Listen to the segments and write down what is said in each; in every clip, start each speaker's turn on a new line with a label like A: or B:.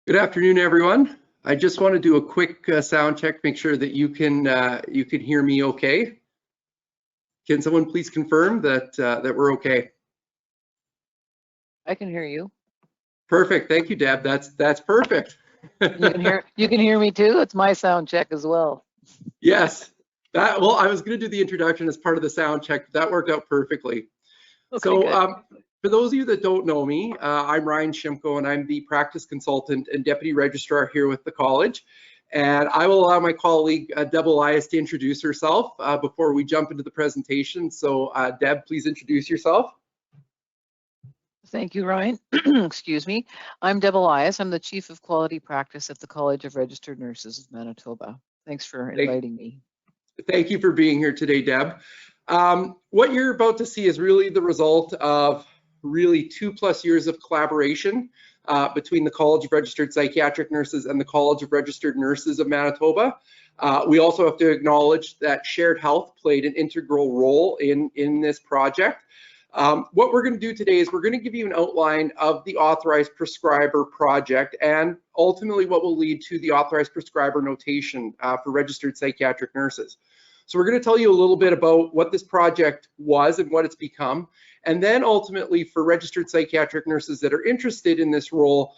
A: Good afternoon, everyone. I just want to do a quick sound check, make sure that you can hear me okay. Can someone please confirm that that we're okay?
B: I can hear you.
A: Perfect. Thank you, Deb. That's perfect.
B: You can hear me too. It's my sound check as well.
A: Yes. Well, I was going to do the introduction as part of the sound check, but that worked out perfectly.
B: Okay,
A: So for those of you that don't know me, I'm Ryan Shimko, and I'm the practice consultant and deputy registrar here with the college. And I will allow my colleague, Deb Elias, to introduce herself before we jump into the presentation. So Deb, please introduce yourself.
B: Thank you, Ryan. Excuse me. I'm Deb Elias. I'm the Chief of Quality Practice at the College of Registered Nurses of Manitoba. Thanks for inviting me.
A: Thank you for being here today, Deb. What you're about to see is really the result of really 2+ years of collaboration between the College of Registered Psychiatric Nurses and the College of Registered Nurses of Manitoba. We also have to acknowledge that shared health played an integral role in this project. What we're going to do today is we're going to give you an outline of the Authorized Prescriber project and ultimately what will lead to the Authorized Prescriber notation for registered psychiatric nurses. So we're going to tell you a little bit about what this project was and what it's become, and then ultimately for registered psychiatric nurses that are interested in this role,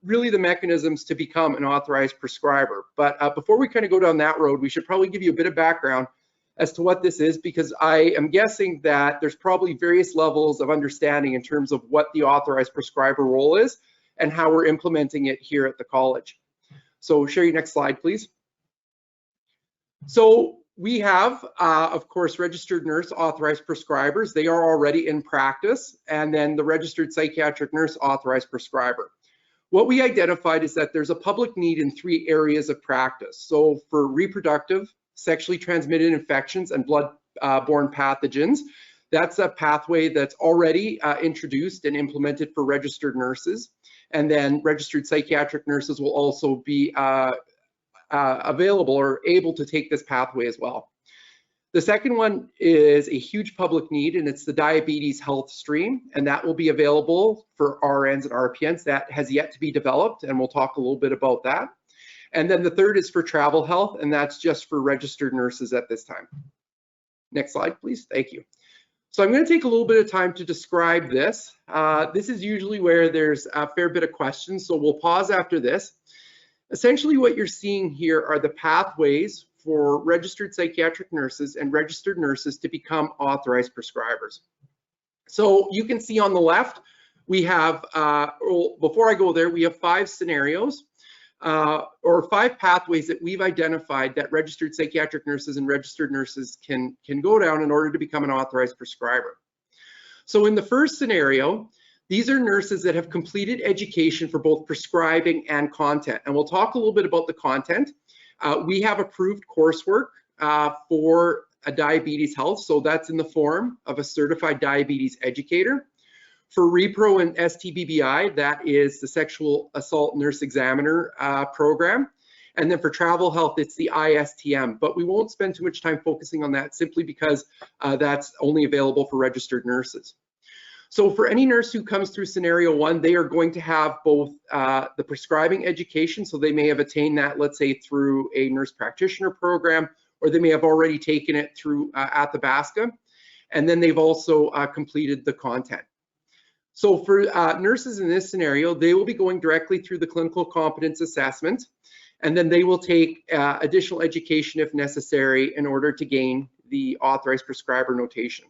A: really the mechanisms to become an authorized prescriber. But before we kind of go down that road, we should probably give you a bit of background as to what this is, because I am guessing that there's probably various levels of understanding in terms of what the authorized prescriber role is and how we're implementing it here at the college. So Sherry, next slide, please. So we have, of course, registered nurse authorized prescribers. They are already in practice, and then the registered psychiatric nurse authorized prescriber. What we identified is that there's a public need in 3 areas of practice. So for reproductive, sexually transmitted infections, and blood-borne pathogens, that's a pathway that's already introduced and implemented for registered nurses. And then registered psychiatric nurses will also be available or able to take this pathway as well. The second one is a huge public need, and it's the diabetes health stream, and that will be available for RNs and RPNs. That has yet to be developed, and we'll talk a little bit about that. And then the third is for travel health, and that's just for registered nurses at this time. Next slide, please. Thank you. So I'm going to take a little bit of time to describe this. This is usually where there's a fair bit of questions, so we'll pause after this. Essentially, what you're seeing here are the pathways for registered psychiatric nurses and registered nurses to become authorized prescribers. So you can see on the left, we have, before I go there, we have 5 scenarios or 5 pathways that we've identified that registered psychiatric nurses and registered nurses can go down in order to become an authorized prescriber. So in the first scenario, these are nurses that have completed education for both prescribing and content. And we'll talk a little bit about the content. We have approved coursework for a diabetes health. So that's in the form of a certified diabetes educator. For repro and STBBI, that is the sexual assault nurse examiner program. And then for travel health, it's the ISTM. But we won't spend too much time focusing on that simply because that's only available for registered nurses. So for any nurse who comes through scenario 1, they are going to have both the prescribing education, so they may have attained that, let's say, through a nurse practitioner program, or they may have already taken it through Athabasca, and then they've also completed the content. So for nurses in this scenario, they will be going directly through the clinical competence assessment, and then they will take additional education if necessary in order to gain the authorized prescriber notation.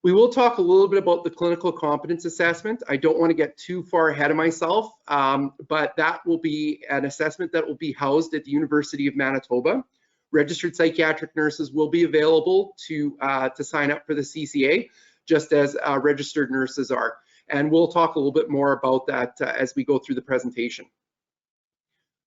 A: We will talk a little bit about the clinical competence assessment. I don't want to get too far ahead of myself, but that will be an assessment that will be housed at the University of Manitoba. Registered psychiatric nurses will be available to sign up for the CCA, just as registered nurses are. And we'll talk a little bit more about that as we go through the presentation.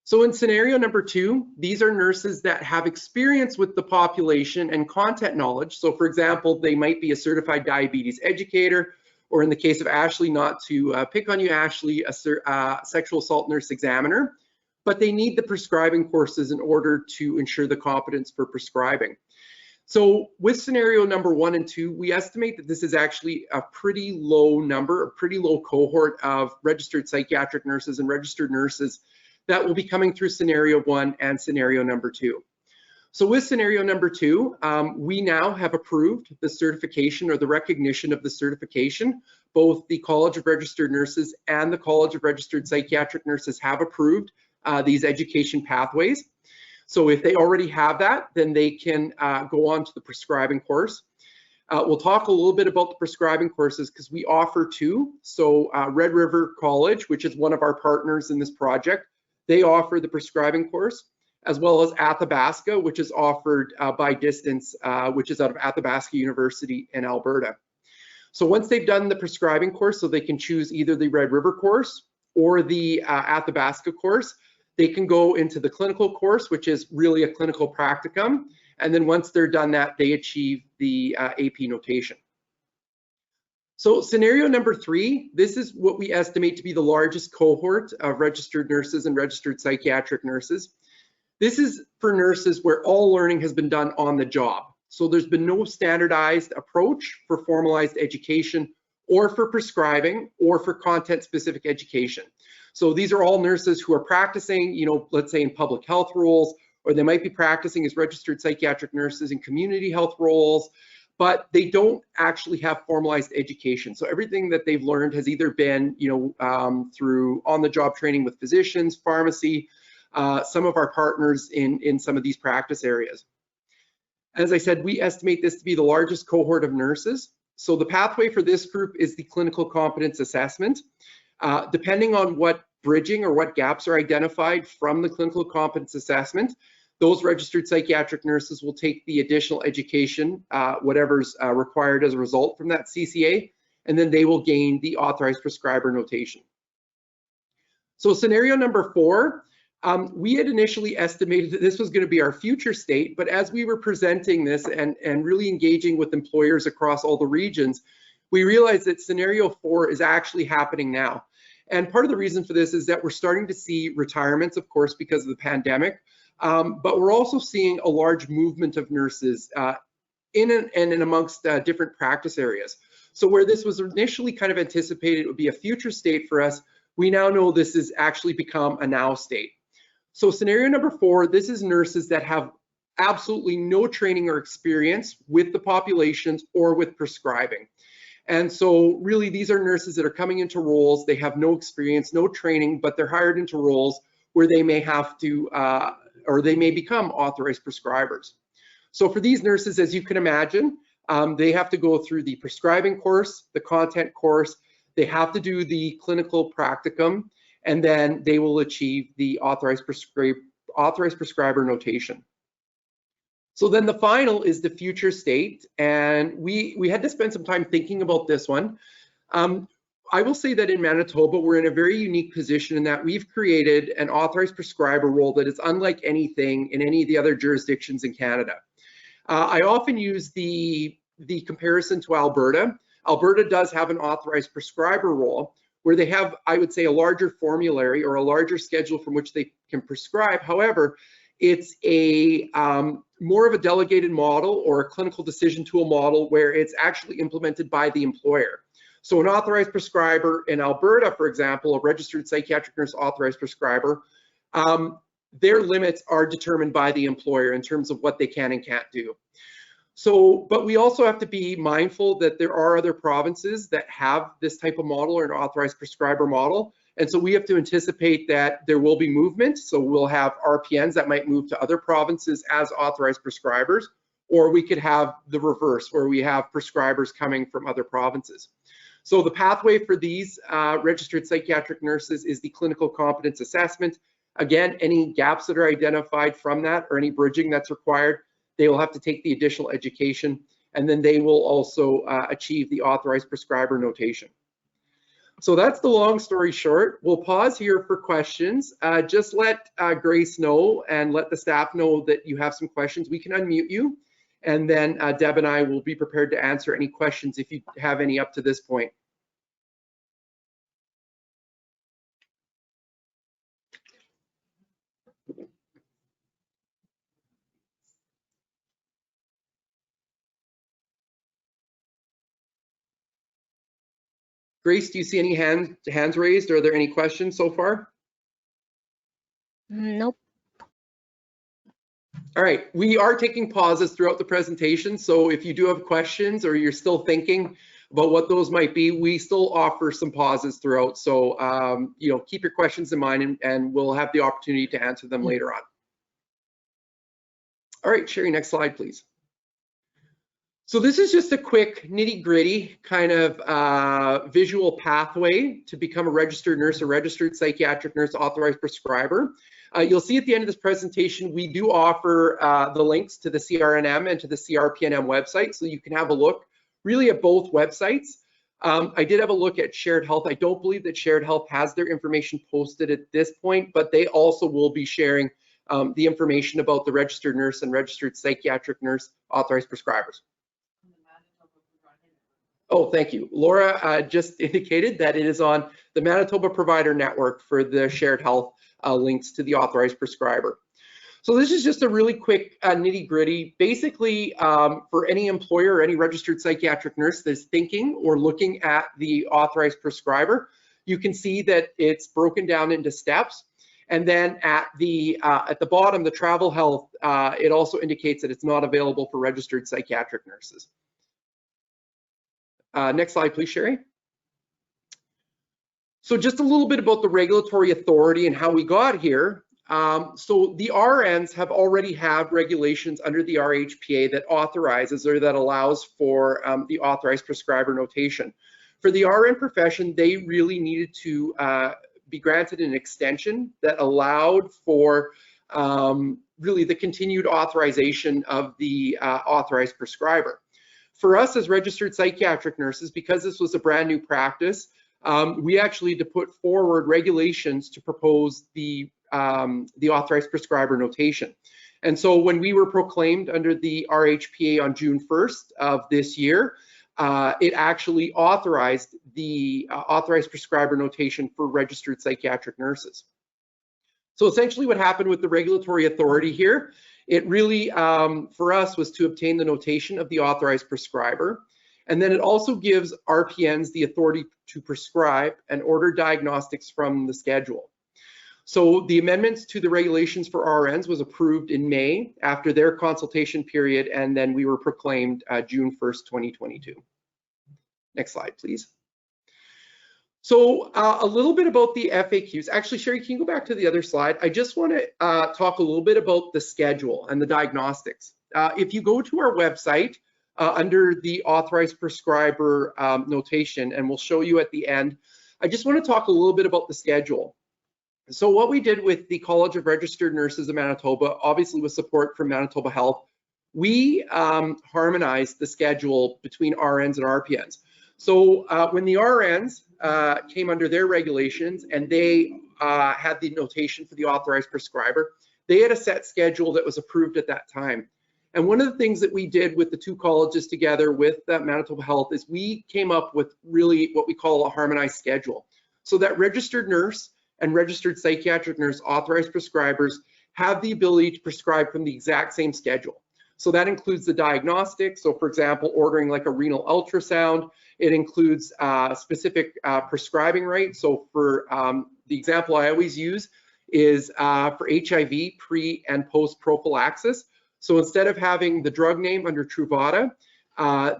A: So in scenario number 2, these are nurses that have experience with the population and content knowledge. So for example, they might be a certified diabetes educator, or in the case of Ashley, not to pick on you, Ashley, a sexual assault nurse examiner, but they need the prescribing courses in order to ensure the competence for prescribing. So with scenario number 1 and 2, we estimate that this is actually a pretty low number, a pretty low cohort of registered psychiatric nurses and registered nurses that will be coming through scenario 1 and scenario number 2. So with scenario number 2, we now have approved the certification or the recognition of the certification. Both the College of Registered Nurses and the College of Registered Psychiatric Nurses have approved these education pathways. So if they already have that, then they can go on to the prescribing course. We'll talk a little bit about the prescribing courses because we offer 2. So Red River College, which is one of our partners in this project, they offer the prescribing course, as well as Athabasca, which is offered by distance, which is out of Athabasca University in Alberta. So once they've done the prescribing course, so they can choose either the Red River course or the Athabasca course, they can go into the clinical course, which is really a clinical practicum. And then once they're done that, they achieve the AP notation. So scenario number 3, this is what we estimate to be the largest cohort of registered nurses and registered psychiatric nurses. This is for nurses where all learning has been done on the job. So there's been no standardized approach for formalized education or for prescribing or for content-specific education. So these are all nurses who are practicing, let's say in public health roles, or they might be practicing as registered psychiatric nurses in community health roles, but they don't actually have formalized education. So everything that they've learned has either been, through on-the-job training with physicians, pharmacy, some of our partners in some of these practice areas. As I said, we estimate this to be the largest cohort of nurses. So the pathway for this group is the clinical competence assessment. Depending on what bridging or what gaps are identified from the clinical competence assessment, those registered psychiatric nurses will take the additional education, whatever's required as a result from that CCA, and then they will gain the authorized prescriber notation. So scenario number 4, we had initially estimated that this was going to be our future state, but as we were presenting this and really engaging with employers across all the regions, we realized that scenario 4 is actually happening now. And part of the reason for this is that we're starting to see retirements, of course, because of the pandemic, but we're also seeing a large movement of nurses in and amongst different practice areas. So where this was initially kind of anticipated it would be a future state for us, we now know this has actually become a now state. So scenario number 4, this is nurses that have absolutely no training or experience with the populations or with prescribing. And so really these are nurses that are coming into roles, they have no experience, no training, but they're hired into roles where they may have to, or they may become authorized prescribers. So for these nurses, as you can imagine, they have to go through the prescribing course, the content course, they have to do the clinical practicum, and then they will achieve the authorized prescriber notation. So then the final is the future state, and we had to spend some time thinking about this one. I will say that in Manitoba, we're in a very unique position in that we've created an authorized prescriber role that is unlike anything in any of the other jurisdictions in Canada. I often use the comparison to Alberta. Alberta does have an authorized prescriber role where they have, I would say, a larger formulary or a larger schedule from which they can prescribe. However, it's a more of a delegated model or a clinical decision tool model where it's actually implemented by the employer. So an authorized prescriber in Alberta, for example, a registered psychiatric nurse authorized prescriber, their limits are determined by the employer in terms of what they can and can't do. So, but we also have to be mindful that there are other provinces that have this type of model or an authorized prescriber model. And so we have to anticipate that there will be movement. So we'll have RPNs that might move to other provinces as authorized prescribers, or we could have the reverse where we have prescribers coming from other provinces. So the pathway for these registered psychiatric nurses is the clinical competence assessment. Again, any gaps that are identified from that or any bridging that's required, they will have to take the additional education, and then they will also achieve the authorized prescriber notation. So that's the long story short. We'll pause here for questions. Just let Grace know and let the staff know that you have some questions. We can unmute you, and then Deb and I will be prepared to answer any questions if you have any up to this point. Grace, do you see any hands raised? Are there any questions so far?
C: Nope.
A: All right, we are taking pauses throughout the presentation, so if you do have questions or you're still thinking about what those might be, we still offer some pauses throughout. So, you know, keep your questions in mind and we'll have the opportunity to answer them later on. All right, Sherry, next slide, please. So this is just a quick nitty-gritty kind of visual pathway to become a registered nurse, a registered psychiatric nurse authorized prescriber. You'll see at the end of this presentation, we do offer the links to the CRNM and to the CRPNM website, so you can have a look really at both websites. I did have a look at Shared Health. I don't believe that Shared Health has their information posted at this point, but they also will be sharing the information about the registered nurse and registered psychiatric nurse authorized prescribers. Oh, thank you. Laura just indicated that it is on the Manitoba Provider Network for the Shared Health links to the authorized prescriber. So this is just a really quick nitty-gritty. Basically, for any employer or any registered psychiatric nurse that's thinking or looking at the authorized prescriber, you can see that it's broken down into steps. And then at the bottom, the travel health, it also indicates that it's not available for registered psychiatric nurses. Next slide, please, Sherry. So just a little bit about the regulatory authority and how we got here. So the RNs have already have regulations under the RHPA that authorizes or that allows for the authorized prescriber notation. For the RN profession, they really needed to be granted an extension that allowed for really the continued authorization of the authorized prescriber. For us as registered psychiatric nurses, because this was a brand new practice, we actually had to put forward regulations to propose the authorized prescriber notation. And so when we were proclaimed under the RHPA on June 1st of this year, it actually authorized the authorized prescriber notation for registered psychiatric nurses. So essentially what happened with the regulatory authority here, it really, for us, was to obtain the notation of the authorized prescriber. And then it also gives RPNs the authority to prescribe and order diagnostics from the schedule. So the amendments to the regulations for RNs was approved in May after their consultation period, and then we were proclaimed June 1st, 2022. Next slide, please. So a little bit about the FAQs. Actually, Sherry, can you go back to the other slide? I just want to talk a little bit about the schedule and the diagnostics. If you go to our website under the authorized prescriber notation, and we'll show you at the end, I just want to talk a little bit about the schedule. So what we did with the College of Registered Nurses of Manitoba, obviously with support from Manitoba Health, we harmonized the schedule between RNs and RPNs. So when the RNs came under their regulations and they had the notation for the authorized prescriber, they had a set schedule that was approved at that time. And one of the things that we did with the two colleges together with Manitoba Health is we came up with really what we call a harmonized schedule. So that registered nurse and registered psychiatric nurse authorized prescribers have the ability to prescribe from the exact same schedule. So that includes the diagnostics. So for example, ordering like a renal ultrasound. It includes specific prescribing rights. So for the example I always use is for HIV pre and post prophylaxis. So instead of having the drug name under Truvada,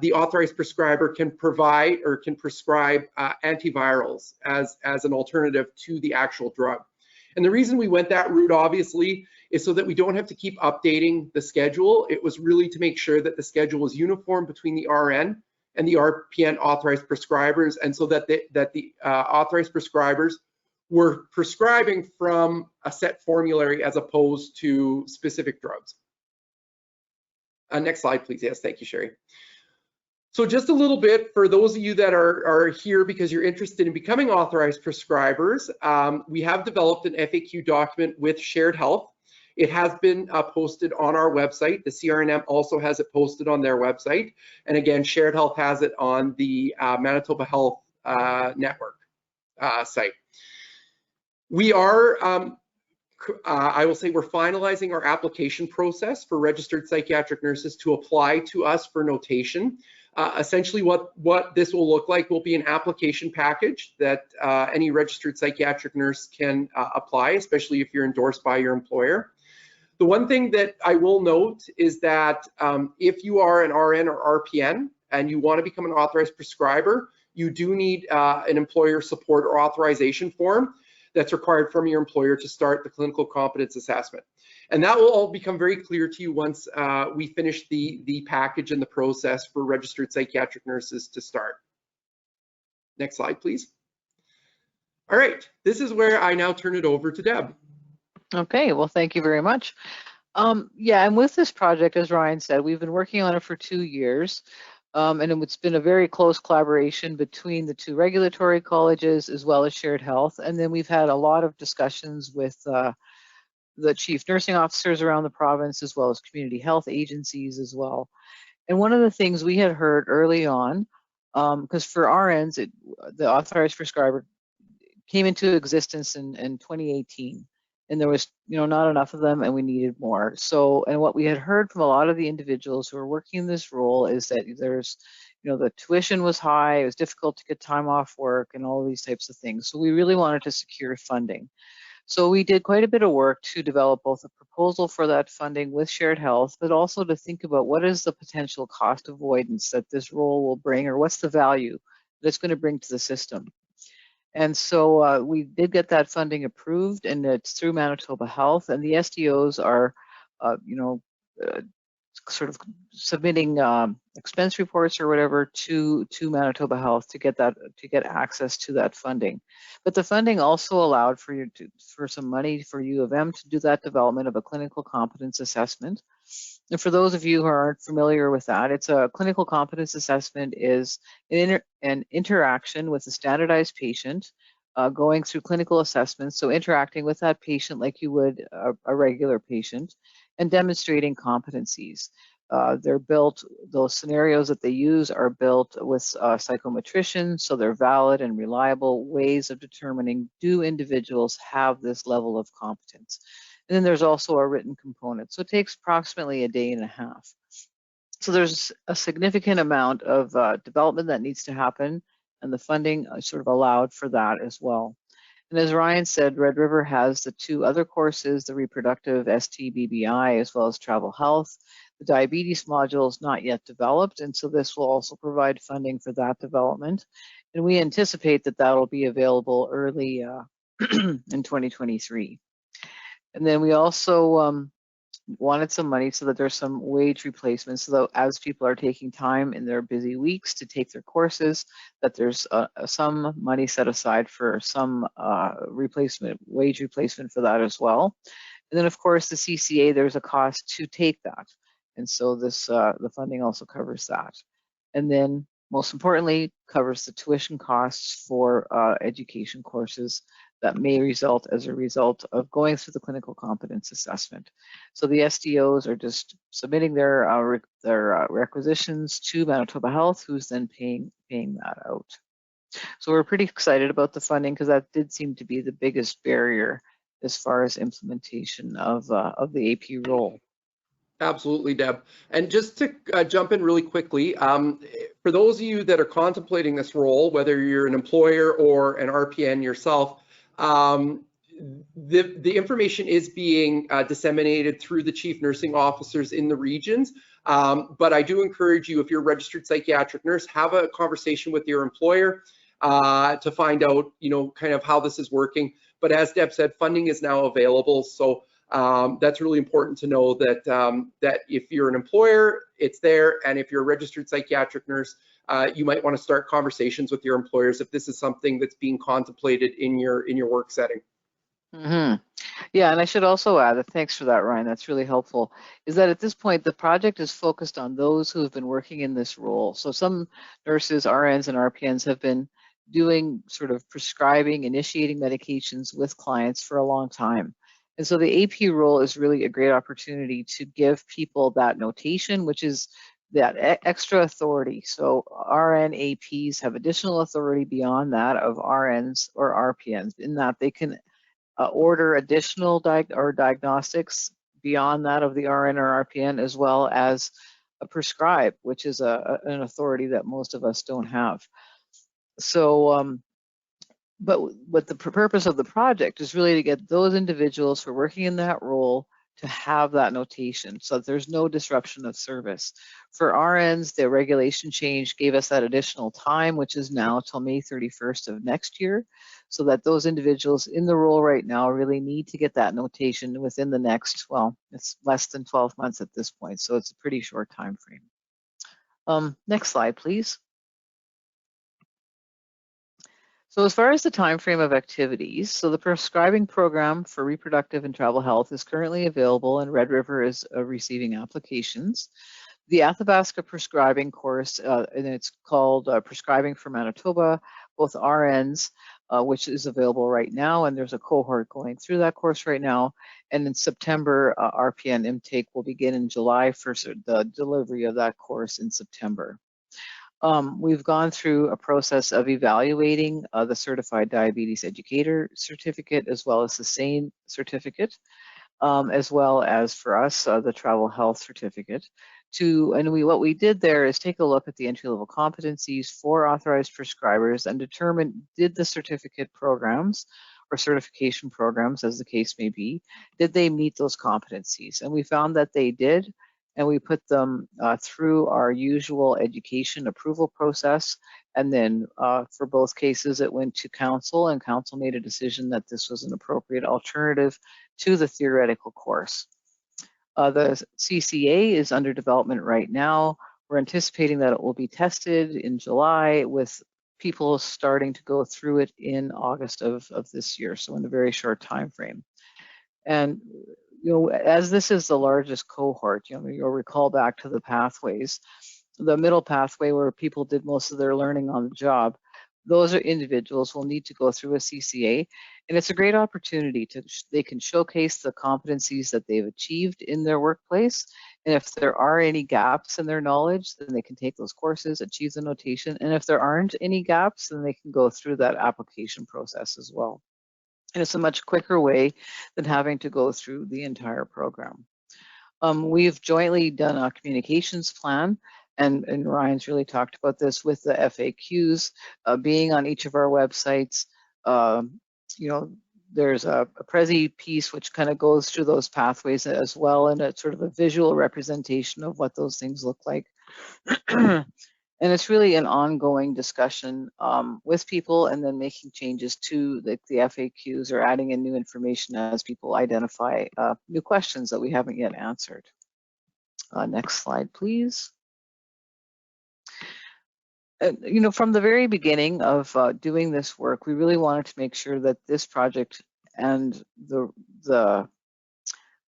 A: the authorized prescriber can provide or can prescribe antivirals as an alternative to the actual drug. And the reason we went that route, obviously, is so that we don't have to keep updating the schedule. It was really to make sure that the schedule was uniform between the RN and the RPN authorized prescribers, and so that the authorized prescribers were prescribing from a set formulary as opposed to specific drugs. Next slide, please. Yes, thank you, Sherry. So just a little bit for those of you that are here because you're interested in becoming authorized prescribers, we have developed an FAQ document with Shared Health. It has been posted on our website. The CRNM also has it posted on their website. And again, Shared Health has it on the Manitoba Health Network site. We are, I will say we're finalizing our application process for registered psychiatric nurses to apply to us for notation. Essentially what this will look like will be an application package that any registered psychiatric nurse can apply, especially if you're endorsed by your employer. The one thing that I will note is that if you are an RN or RPN and you want to become an authorized prescriber, you do need an employer support or authorization form that's required from your employer to start the clinical competence assessment. And that will all become very clear to you once we finish the package and the process for registered psychiatric nurses to start. Next slide, please. All right, this is where I now turn it over to Deb.
B: Okay, well, thank you very much. Yeah, and with this project, as Ryan said, we've been working on it for 2 years. And it's been a very close collaboration between the 2 regulatory colleges as well as Shared Health. And then we've had a lot of discussions with the chief nursing officers around the province, as well as community health agencies as well. And one of the things we had heard early on, because for RNs, the authorized prescriber came into existence in 2018. And there was, not enough of them, and we needed more. So, and what we had heard from a lot of the individuals who are working in this role is that there's, the tuition was high, it was difficult to get time off work, and all of these types of things. So we really wanted to secure funding. So we did quite a bit of work to develop both a proposal for that funding with Shared Health, but also to think about what is the potential cost avoidance that this role will bring, or what's the value that it's going to bring to the system. And so we did get that funding approved, and it's through Manitoba Health, and the SDOs are, sort of submitting expense reports or whatever to Manitoba Health to get access to that funding. But the funding also allowed for some money for U of M to do that development of a clinical competence assessment. And for those of you who aren't familiar with that, it's a clinical competence assessment is an interaction with a standardized patient going through clinical assessments, so interacting with that patient like you would a regular patient, and demonstrating competencies. They're built, those scenarios that they use are built with psychometricians, so they're valid and reliable ways of determining, do individuals have this level of competence? And then there's also a written component. So it takes approximately a day and a half. So there's a significant amount of development that needs to happen, and the funding sort of allowed for that as well. And as Ryan said, Red River has the 2 other courses, the reproductive STBBI, as well as travel health. The diabetes module is not yet developed, and so this will also provide funding for that development. And we anticipate that that'll be available early in 2023. And then we also wanted some money so that there's some wage replacements, so that as people are taking time in their busy weeks to take their courses, that there's some money set aside for some wage replacement for that as well. And then of course the CCA, there's a cost to take that. And so this the funding also covers that. And then most importantly, covers the tuition costs for education courses that may result as a result of going through the clinical competence assessment. So the SDOs are just submitting their requisitions to Manitoba Health, who's then paying that out. So we're pretty excited about the funding, because that did seem to be the biggest barrier as far as implementation of the AP role.
A: Absolutely, Deb. And just to jump in really quickly, for those of you that are contemplating this role, whether you're an employer or an RPN yourself, the information is being disseminated through the chief nursing officers in the regions. But I do encourage you, if you're a registered psychiatric nurse, have a conversation with your employer to find out, kind of how this is working. But as Deb said, funding is now available. So that's really important to know that that if you're an employer, it's there, and if you're a registered psychiatric nurse, you might want to start conversations with your employers if this is something that's being contemplated in your work setting.
B: Mm-hmm. Yeah, and I should also add that, thanks for that, Ryan, that's really helpful, is that at this point the project is focused on those who have been working in this role. So some nurses, RNs and RPNs have been doing sort of prescribing, initiating medications with clients for a long time. And so the AP role is really a great opportunity to give people that notation, which is that extra authority. So RN APs have additional authority beyond that of RNs or RPNs, in that they can order additional diagnostics beyond that of the RN or RPN, as well as Prescribe, which is an authority that most of us don't have. So, but what the purpose of the project is really to get those individuals who are working in that role to have that notation so that there's no disruption of service. For RNs, the regulation change gave us that additional time, which is now till May 31st of next year, so that those individuals in the role right now really need to get that notation within the next, well, it's less than 12 months at this point, so it's a pretty short time frame. Next slide, please. So as far as the time frame of activities, so the prescribing program for reproductive and travel health is currently available, and Red River is receiving applications. The Athabasca prescribing course, and it's called Prescribing for Manitoba, both RNs, which is available right now, and there's a cohort going through that course right now. And in September, RPN intake will begin in July for the delivery of that course in September. We've gone through a process of evaluating the Certified Diabetes Educator Certificate, as well as the SANE Certificate, as well as for us, the Travel Health Certificate. What we did there is take a look at the entry-level competencies for authorized prescribers and determine, did the certificate programs or certification programs, as the case may be, did they meet those competencies? And we found that they did, and we put them through our usual education approval process. And then for both cases, it went to council, and council made a decision that this was an appropriate alternative to the theoretical course. The CCA is under development right now. We're anticipating that it will be tested in July, with people starting to go through it in August of this year, so in a very short time frame. And as this is the largest cohort, you'll recall back to the pathways, the middle pathway where people did most of their learning on the job. Those are individuals will need to go through a CCA, and it's a great opportunity they can showcase the competencies that they've achieved in their workplace. And if there are any gaps in their knowledge, then they can take those courses, achieve the notation. And if there aren't any gaps, then they can go through that application process as well. And it's a much quicker way than having to go through the entire program. We've jointly done a communications plan, and Ryan's really talked about this with the FAQs being on each of our websites. There's a Prezi piece which kind of goes through those pathways as well, and it's sort of a visual representation of what those things look like. And it's really an ongoing discussion with people, and then making changes to the FAQs or adding in new information as people identify new questions that we haven't yet answered. Next slide, please. From the very beginning of doing this work, we really wanted to make sure that this project and the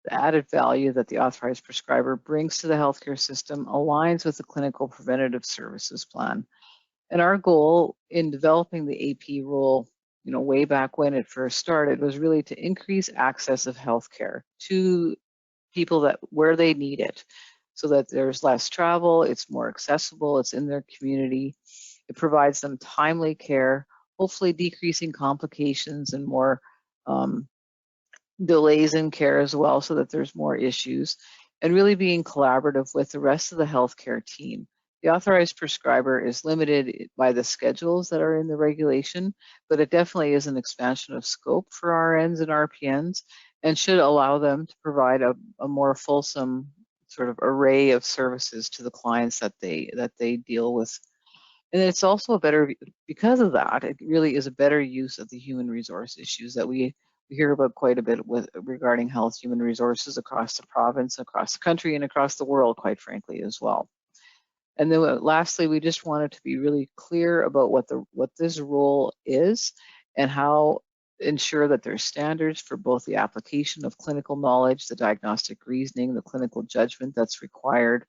B: added value that the authorized prescriber brings to the healthcare system aligns with the clinical preventative services plan. And our goal in developing the AP rule, way back when it first started, was really to increase access of healthcare to people where they need it, so that there's less travel, it's more accessible, it's in their community, it provides them timely care, hopefully decreasing complications and more delays in care as well, so that there's more issues, and really being collaborative with the rest of the healthcare team. The authorized prescriber is limited by the schedules that are in the regulation, but it definitely is an expansion of scope for RNs and RPNs, and should allow them to provide a more fulsome sort of array of services to the clients that they deal with. And it's also a better, because of that, it really is a better use of the human resource issues that we hear about quite a bit regarding health human resources across the province, across the country, and across the world, quite frankly, as well. And then lastly, we just wanted to be really clear about what this role is, and how ensure that there's standards for both the application of clinical knowledge, the diagnostic reasoning, the clinical judgment that's required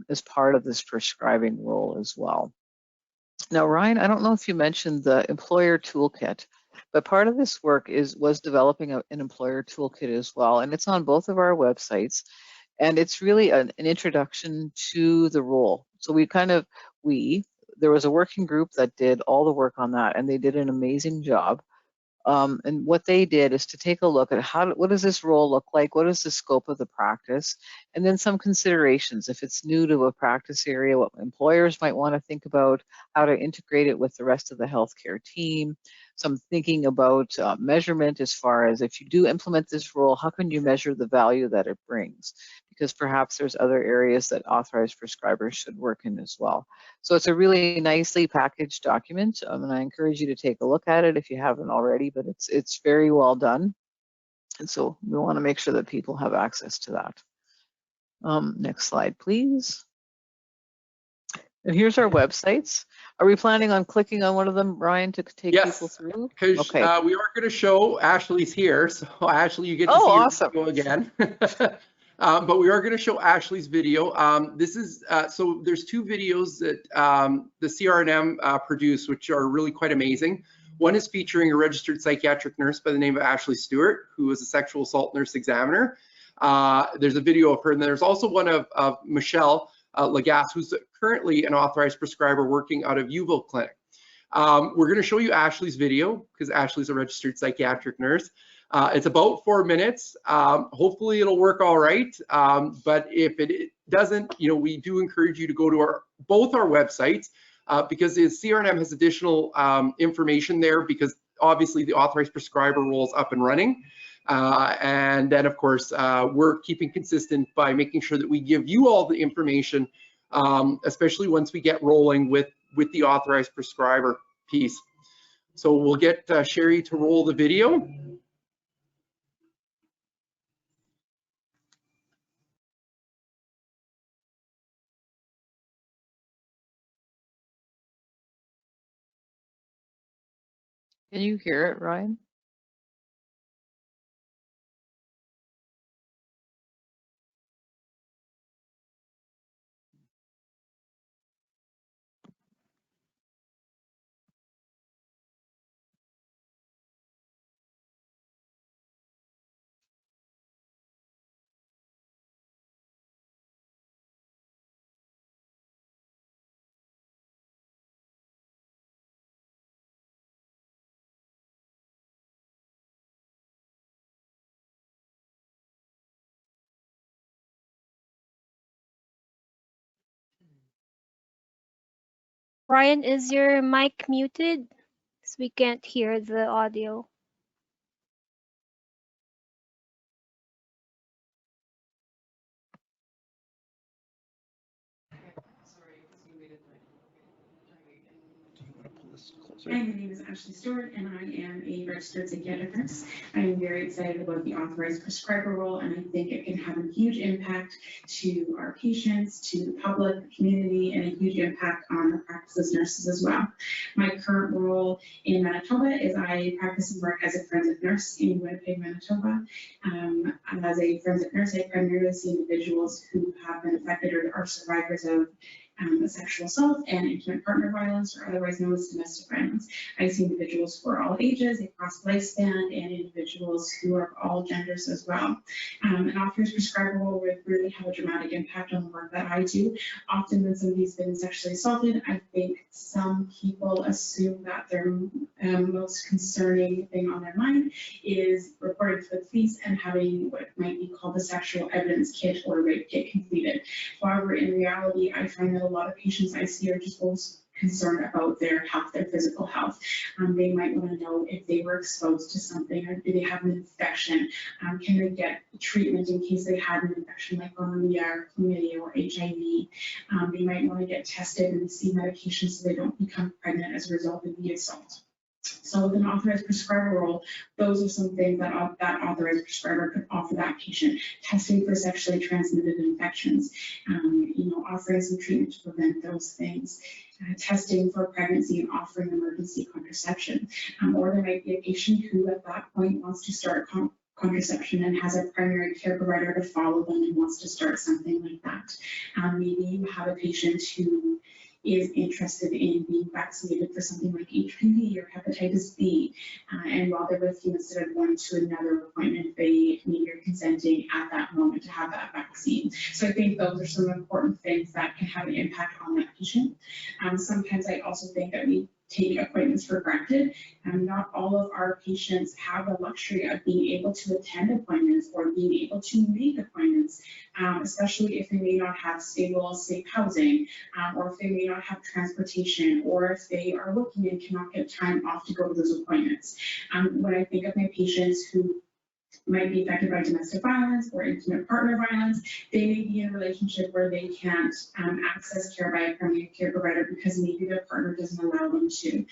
B: as part of this prescribing role as well. Now, Ryan, I don't know if you mentioned the employer toolkit, but part of this work was developing an employer toolkit as well, and it's on both of our websites, and it's really an introduction to the role. So there was a working group that did all the work on that, and they did an amazing job. And what they did is to take a look at what does this role look like? What is the scope of the practice? And then some considerations. If it's new to a practice area, what employers might want to think about, how to integrate it with the rest of the healthcare team. Some thinking about measurement as far as if you do implement this role, how can you measure the value that it brings? Because perhaps there's other areas that authorized prescribers should work in as well. So it's a really nicely packaged document, and I encourage you to take a look at it if you haven't already, but it's very well done. And so we want to make sure that people have access to that. Next slide, please. And here's our websites. Are we planning on clicking on one of them, Ryan, to take people through?
A: Because
B: okay.
A: We are going to show Ashley's here. So Ashley, you get to see
B: awesome.
A: her video again. But we are going to show Ashley's video. This is so there's two videos that the CRNM produced, which are really quite amazing. One is featuring a registered psychiatric nurse by the name of Ashley Stewart, who is a sexual assault nurse examiner. There's a video of her, and there's also one of Michelle Lagasse, who's currently an authorized prescriber working out of Uville Clinic. We're going to show you Ashley's video because Ashley's a registered psychiatric nurse. It's about 4 minutes. Hopefully it'll work all right. But if it doesn't, we do encourage you to go to both our websites because the CRNM has additional information there because obviously the authorized prescriber role is up and running. And then, of course, we're keeping consistent by making sure that we give you all the information, especially once we get rolling with the authorized prescriber piece. So we'll get Sherry to roll the video.
B: Can you hear it, Ryan?
C: Ryan, is your mic muted? So we can't hear the audio.
D: Hi, my name is Ashley Stewart, and I am a registered psychiatric nurse. I am very excited about the authorized prescriber role, and I think it can have a huge impact to our patients, to the public, the community, and a huge impact on the practice as nurses as well. My current role in Manitoba is I practice and work as a forensic nurse in Winnipeg, Manitoba. As a forensic nurse, I primarily see individuals who have been affected or are survivors of sexual assault and intimate partner violence, or otherwise known as domestic violence. I see individuals for all ages, across lifespan, and individuals who are of all genders as well. An authorized prescriber will really have a dramatic impact on the work that I do. Often when somebody's been sexually assaulted, I think some people assume that their most concerning thing on their mind is reporting to the police and having what might be called a sexual evidence kit or rape kit completed. However, in reality, I find that a lot of patients I see are just most concerned about their health, their physical health. They might want to know if they were exposed to something, or do they have an infection? Can they get treatment in case they had an infection like gonorrhea or chlamydia or HIV? They might want to get tested and receive medications so they don't become pregnant as a result of the assault. So with an authorized prescriber role, those are some things that that authorized prescriber could offer that patient. Testing for sexually transmitted infections, offering some treatment to prevent those things. Testing for pregnancy and offering emergency contraception. Or there might be a patient who at that point wants to start contraception and has a primary care provider to follow them and wants to start something like that. Maybe you have a patient who is interested in being vaccinated for something like HPV or hepatitis B. And while they're with you, instead of going to another appointment, they need your consenting at that moment to have that vaccine. So I think those are some important things that can have an impact on that patient. Sometimes I also think that we take appointments for granted. Not all of our patients have the luxury of being able to attend appointments or being able to make appointments, especially if they may not have stable, safe housing, or if they may not have transportation, or if they are working and cannot get time off to go to those appointments. When I think of my patients who might be affected by domestic violence or intimate partner violence, they may be in a relationship where they can't access care by a primary care provider because maybe their partner doesn't allow them to.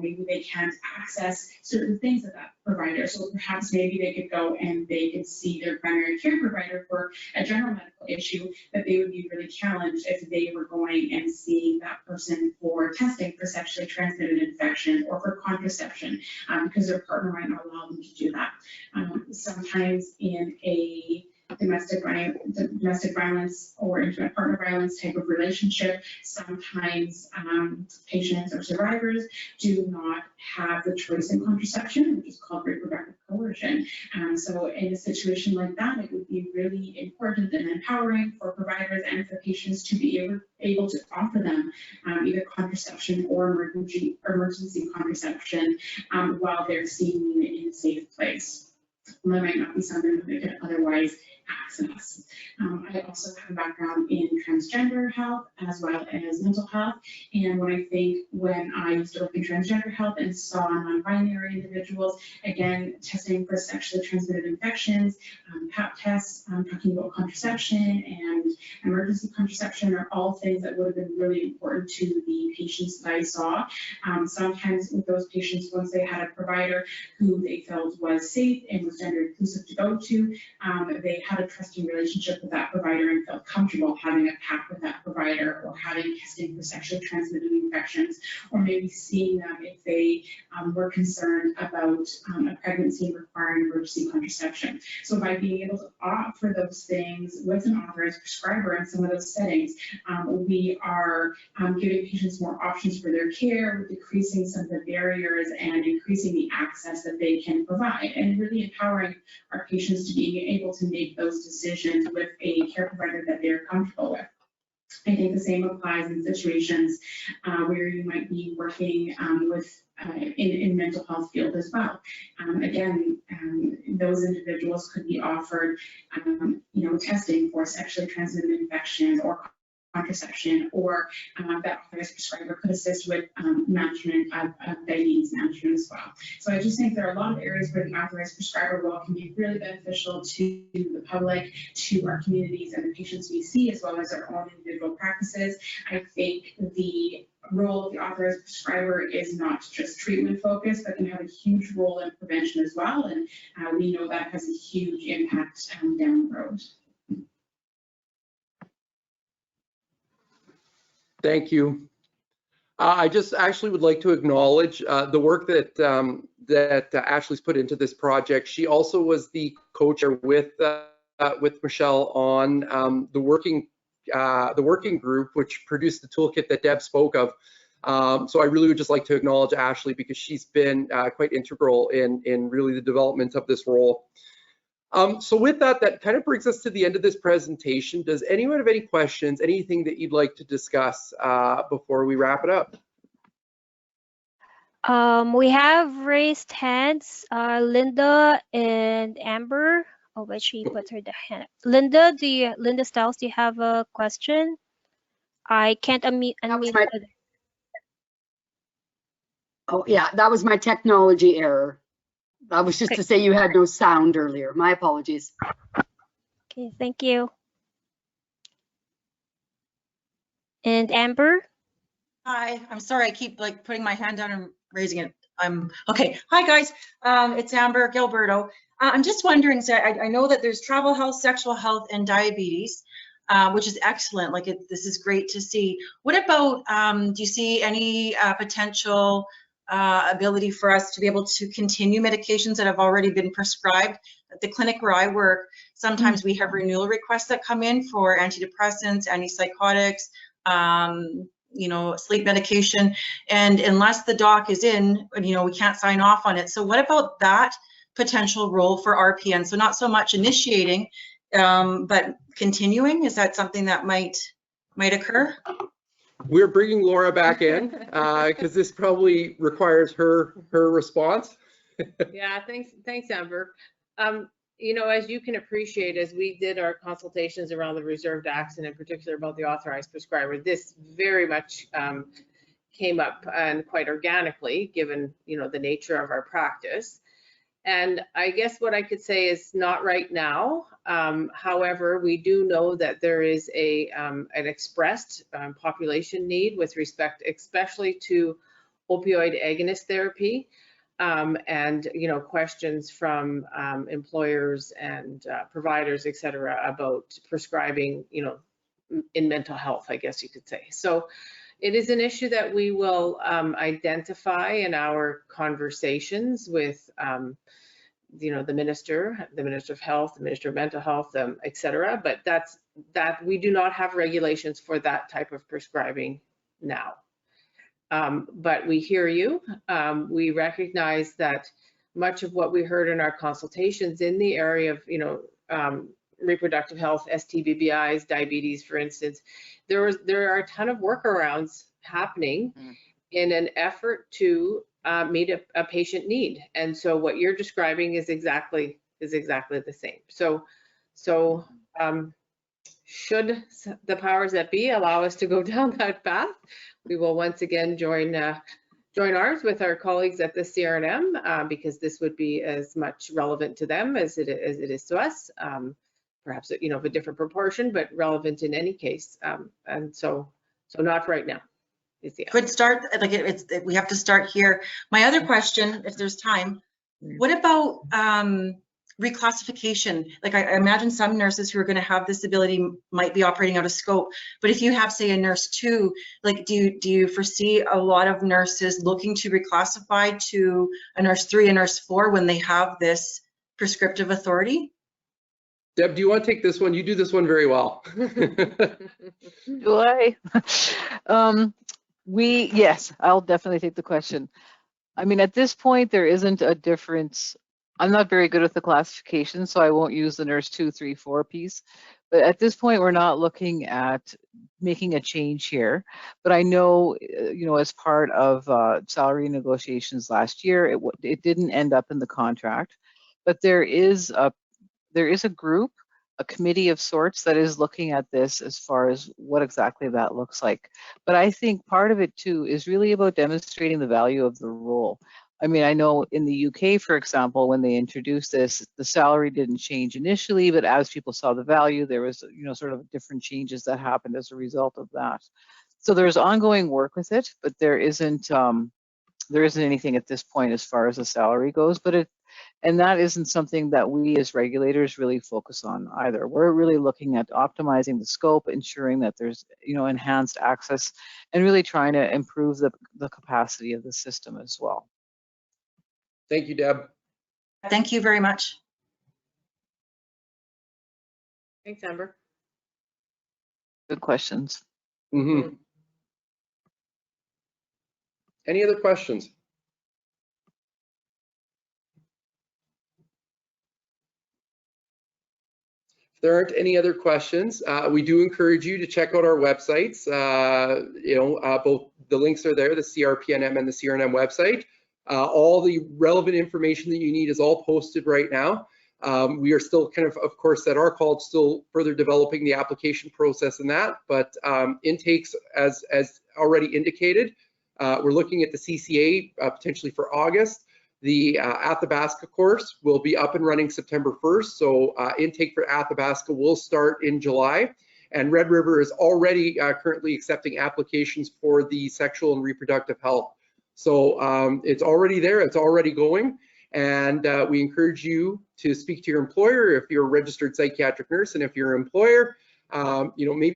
D: Maybe they can't access certain things of that provider. So perhaps maybe they could go and they could see their primary care provider for a general medical issue, but they would be really challenged if they were going and seeing that person for testing for sexually transmitted infections or for contraception, because their partner might not allow them to do that. Sometimes in a domestic violence or intimate partner violence type of relationship, sometimes patients or survivors do not have the choice in contraception, which is called reproductive coercion. So in a situation like that, it would be really important and empowering for providers and for patients to be able to offer them either contraception or emergency contraception while they're seeing it in a safe place. And that might not be something that they could otherwise access. I also have a background in transgender health as well as mental health. And when I used to work in transgender health and saw non-binary individuals, again, testing for sexually transmitted infections, PAP tests, talking about contraception and emergency contraception are all things that would have been really important to the patients that I saw. Sometimes with those patients, once they had a provider who they felt was safe and was gender inclusive to go to, they had a trusting relationship with that provider and felt comfortable having a PAP with that provider or having testing for sexually transmitted infections, or maybe seeing them if they were concerned about a pregnancy requiring emergency contraception. So by being able to offer those things with an authorized prescriber in some of those settings, we are giving patients more options for their care, decreasing some of the barriers and increasing the access that they can provide, and really empowering our patients to being able to make those decisions with a care provider that they're comfortable with. I think the same applies in situations where you might be working in mental health field as well. Again, those individuals could be offered, testing for sexually transmitted infections or contraception, or that authorized prescriber could assist with management of diabetes management as well. So I just think there are a lot of areas where the authorized prescriber role can be really beneficial to the public, to our communities and the patients we see, as well as our own individual practices. I think the role of the authorized prescriber is not just treatment focused, but can have a huge role in prevention as well. And we know that has a huge impact down the road.
A: Thank you. I just actually would like to acknowledge the work that Ashley's put into this project. She also was the co-chair with Michelle on the working group, which produced the toolkit that Deb spoke of. So I really would just like to acknowledge Ashley because she's been quite integral in really the development of this role. So with that kind of brings us to the end of this presentation. Does anyone have any questions, anything that you'd like to discuss before we wrap it up?
C: We have raised hands, Linda and Amber. Oh, but she put her hand. Linda, Linda Stiles, do you have a question? I can't unmute.
E: Oh yeah, that was my technology error. That was just to say you had no sound earlier. My apologies.
C: Okay, thank you. And Amber?
F: Hi, I'm sorry, I keep putting my hand down and raising it. Okay. Hi guys, it's Amber Gilberto. I'm just wondering, so I know that there's travel health, sexual health, and diabetes, which is excellent. This is great to see. What about, do you see any potential ability for us to be able to continue medications that have already been prescribed? At the clinic where I work, sometimes we have renewal requests that come in for antidepressants, antipsychotics, sleep medication, and unless the doc is in, we can't sign off on it. So what about that potential role for RPN? So not so much initiating, but continuing. Is that something that might occur?
A: We're bringing Laura back in because this probably requires her response.
G: Yeah, thanks, Amber. You know, as you can appreciate, as we did our consultations around the reserved acts and in particular about the authorized prescriber, this very much came up and quite organically, given, you know, the nature of our practice. And I guess what I could say is not right now. However, we do know that there is an expressed population need with respect, especially to opioid agonist therapy. And, you know, questions from employers and providers, et cetera, about prescribing, you know, in mental health, I guess you could say. So it is an issue that we will identify in our conversations with, you know, the Minister of Health, the Minister of Mental Health, et cetera. But that we do not have regulations for that type of prescribing now. But we hear you. We recognize that much of what we heard in our consultations in the area of, you know, reproductive health, STBBIs, diabetes, for instance, there are a ton of workarounds happening in an effort to meet a patient need. And so what you're describing is exactly the same. So should the powers that be allow us to go down that path, we will once again join ours with our colleagues at the CRNM because this would be as much relevant to them as it is to us. Perhaps, you know, of a different proportion, but relevant in any case. And so not right now. Is the
F: Good start. Like we have to start here. My other question, if there's time, what about reclassification? Like I imagine some nurses who are going to have this ability might be operating out of scope, but if you have, say, a nurse 2, like do you foresee a lot of nurses looking to reclassify to a nurse 3, a nurse 4 when they have this prescriptive authority?
A: Deb, do you want to take this one? You do this one very well.
B: Do I? Yes, I'll definitely take the question. I mean, at this point, there isn't a difference. I'm not very good with the classification, so I won't use the nurse 2, 3, 4 piece. But at this point, we're not looking at making a change here. But I know, you know, as part of salary negotiations last year, it didn't end up in the contract. But there is a group, a committee of sorts that is looking at this as far as what exactly that looks like. But I think part of it too is really about demonstrating the value of the role. I mean, I know in the UK, for example, when they introduced this, the salary didn't change initially, but as people saw the value, there was, you know, sort of different changes that happened as a result of that. So there's ongoing work with it, but there isn't anything at this point as far as the salary goes. And that isn't something that we as regulators really focus on either. We're really looking at optimizing the scope, ensuring that there's, you know, enhanced access, and really trying to improve the capacity of the system as well.
A: Thank you, Deb.
F: Thank you very much.
G: Thanks, Amber.
B: Good questions.
A: Mm-hmm. Any other questions? If there aren't any other questions, we do encourage you to check out our websites. You know, both the links are there, the CRPNM and the CRNM website. All the relevant information that you need is all posted right now. We are still kind of course, at our call, still further developing the application process and that, but intakes, as already indicated, we're looking at the CCA potentially for August. The Athabasca course will be up and running September 1st, so intake for Athabasca will start in July. And Red River is already currently accepting applications for the sexual and reproductive health. So it's already there, it's already going. And we encourage you to speak to your employer if you're a registered psychiatric nurse, and if you're an employer, you know, maybe